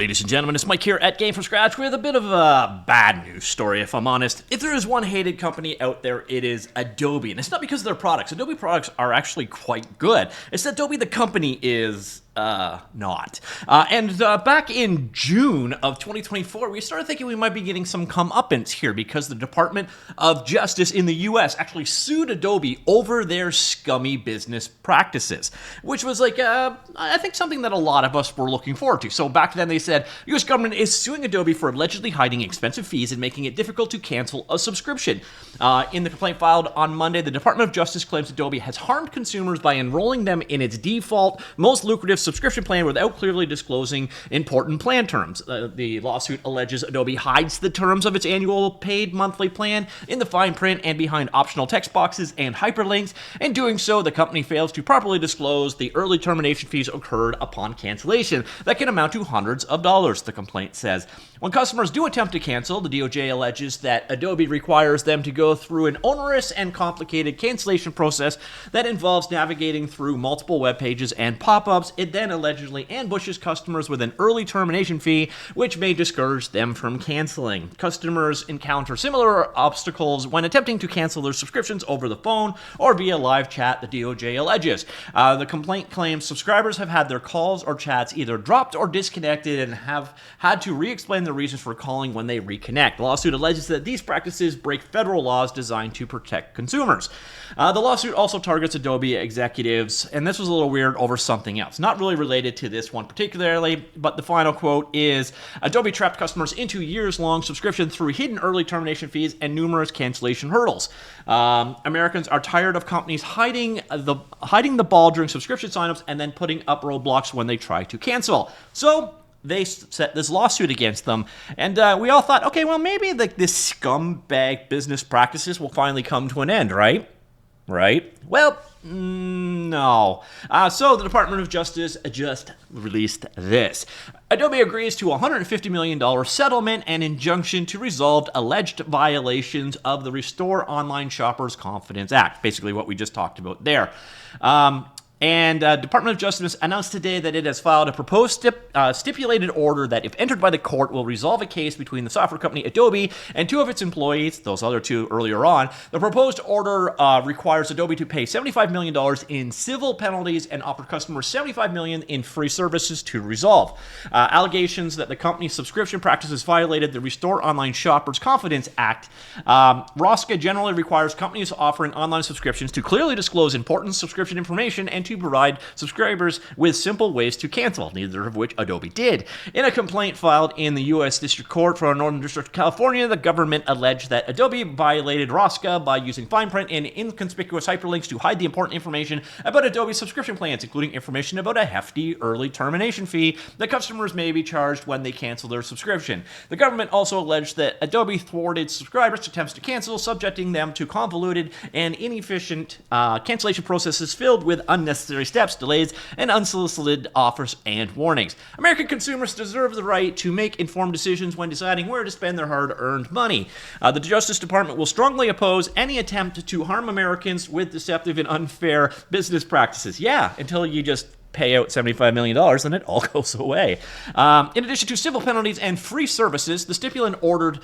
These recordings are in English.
ladies and gentlemen, it's Mike here at Gamefromscratch with a bit of a bad news story, if I'm honest. If there is one hated company out there, it is Adobe. And it's not because of their products. Adobe products are actually quite good. It's that Adobe, the company, is not. Back in June of 2024, we started thinking we might be getting some comeuppance here because the Department of Justice in the US actually sued Adobe over their scummy business practices, which was like, I think something that a lot of us were looking forward to. So back then they said, US government is suing Adobe for allegedly hiding expensive fees and making it difficult to cancel a subscription. In the complaint filed on Monday, the Department of Justice claims Adobe has harmed consumers by enrolling them in its default, most lucrative subscription plan without clearly disclosing important plan terms. The lawsuit alleges Adobe hides the terms of its annual paid monthly plan in the fine print and behind optional text boxes and hyperlinks. In doing so, the company fails to properly disclose the early termination fees occurred upon cancellation that can amount to hundreds of dollars, the complaint says. When customers do attempt to cancel, the DOJ alleges that Adobe requires them to go through an onerous and complicated cancellation process that involves navigating through multiple web pages and pop-ups. It then allegedly ambushes customers with an early termination fee, which may discourage them from canceling. Customers encounter similar obstacles when attempting to cancel their subscriptions over the phone or via live chat, the DOJ alleges. The complaint claims subscribers have had their calls or chats either dropped or disconnected and have had to re-explain the reasons for calling when they reconnect. The lawsuit alleges that these practices break federal laws designed to protect consumers. The lawsuit also targets Adobe executives, and this was a little weird, over something else. Not really related to this one particularly, but the final quote is, Adobe trapped customers into years-long subscription through hidden early termination fees and numerous cancellation hurdles. Americans are tired of companies hiding the ball during subscription signups and then putting up roadblocks when they try to cancel. So they set this lawsuit against them, and we all thought, okay, well, maybe this scumbag business practices will finally come to an end, right? Well, no. So the Department of Justice just released this. Adobe agrees to a $150 million settlement and injunction to resolve alleged violations of the Restore Online Shoppers Confidence Act, basically what we just talked about there. Department of Justice announced today that it has filed a proposed stipulated order that, if entered by the court, will resolve a case between the software company Adobe and two of its employees, those other two earlier on. The proposed order requires Adobe to pay $75 million in civil penalties and offer customers $75 million in free services to resolve. Allegations that the company's subscription practices violated the Restore Online Shoppers Confidence Act. ROSCA generally requires companies offering online subscriptions to clearly disclose important subscription information and to provide subscribers with simple ways to cancel, neither of which Adobe did. In a complaint filed in the U.S. District Court for the Northern District of California, the government alleged that Adobe violated ROSCA by using fine print and inconspicuous hyperlinks to hide the important information about Adobe's subscription plans, including information about a hefty early termination fee that customers may be charged when they cancel their subscription. The government also alleged that Adobe thwarted subscribers' attempts to cancel, subjecting them to convoluted and inefficient cancellation processes filled with unnecessary steps, delays, and unsolicited offers and warnings. American consumers deserve the right to make informed decisions when deciding where to spend their hard-earned money. The Justice Department will strongly oppose any attempt to harm Americans with deceptive and unfair business practices. Yeah, until you just pay out $75 million, and it all goes away. In addition to civil penalties and free services, the stipulant ordered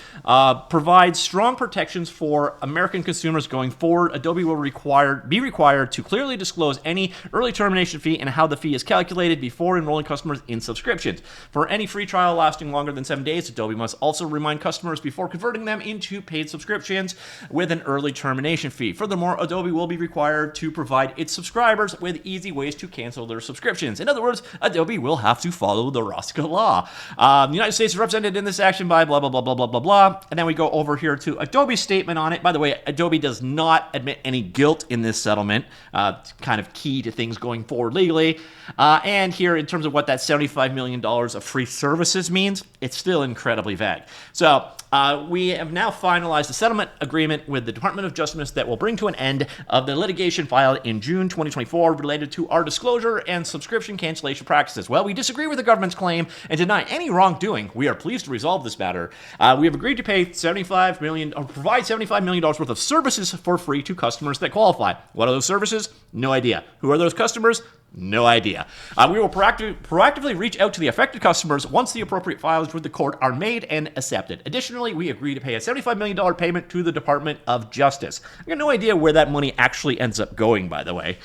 provides strong protections for American consumers going forward. Adobe will be required to clearly disclose any early termination fee and how the fee is calculated before enrolling customers in subscriptions. For any free trial lasting longer than 7 days, Adobe must also remind customers before converting them into paid subscriptions with an early termination fee. Furthermore, Adobe will be required to provide its subscribers with easy ways to cancel their subscriptions. In other words, Adobe will have to follow the ROSCA law. The United States is represented in this action by blah, blah, blah, blah, blah, blah, blah. And then we go over here to Adobe's statement on it. By the way, Adobe does not admit any guilt in this settlement. It's kind of key to things going forward legally. And here, in terms of what that $75 million of free services means, it's still incredibly vague. So we have now finalized a settlement agreement with the Department of Justice that will bring to an end of the litigation filed in June 2024 related to our disclosure and subscription cancellation practices. Well, we disagree with the government's claim and deny any wrongdoing. We are pleased to resolve this matter. We have agreed to pay $75 million, or provide $75 million worth of services for free to customers that qualify. What are those services? No idea. Who are those customers? No idea. We will proactively reach out to the affected customers once the appropriate filings with the court are made and accepted. Additionally, we agree to pay a $75 million payment to the Department of Justice. I got no idea where that money actually ends up going, by the way.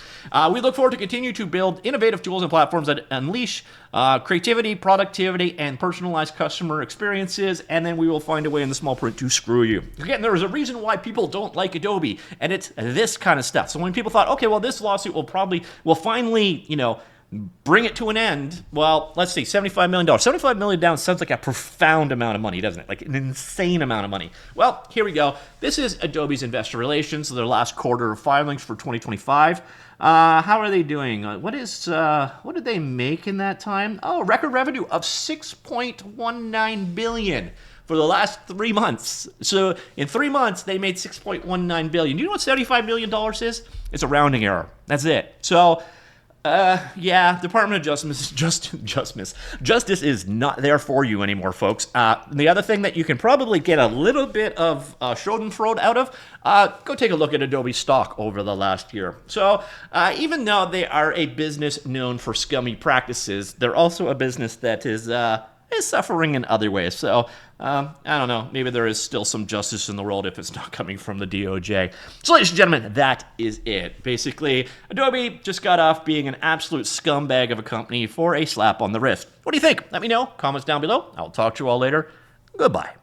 We look forward to continue to build innovative tools and platforms that unleash creativity, productivity, and personalized customer experiences, and then we will find a way in the small print to screw you. Again, there is a reason why people don't like Adobe, and it's this kind of stuff. So when people thought, okay, well, this lawsuit will finally, bring it to an end. Well, let's see, $75 million. $75 million down sounds like a profound amount of money, doesn't it? Like an insane amount of money. Well, here we go. This is Adobe's investor relations, their last quarter of filings for 2025. How are they doing? What did they make in that time? Oh, record revenue of $6.19 billion. For the last 3 months. So in 3 months, they made $6.19 billion. Do you know what $75 million is? It's a rounding error. That's it. So, Department of Justice is not there for you anymore, folks. The other thing that you can probably get a little bit of schadenfreude out of, go take a look at Adobe stock over the last year. So even though they are a business known for scummy practices, they're also a business that is suffering in other ways. So, I don't know. Maybe there is still some justice in the world if it's not coming from the DOJ. So, ladies and gentlemen, that is it. Basically, Adobe just got off being an absolute scumbag of a company for a slap on the wrist. What do you think? Let me know. Comments down below. I'll talk to you all later. Goodbye.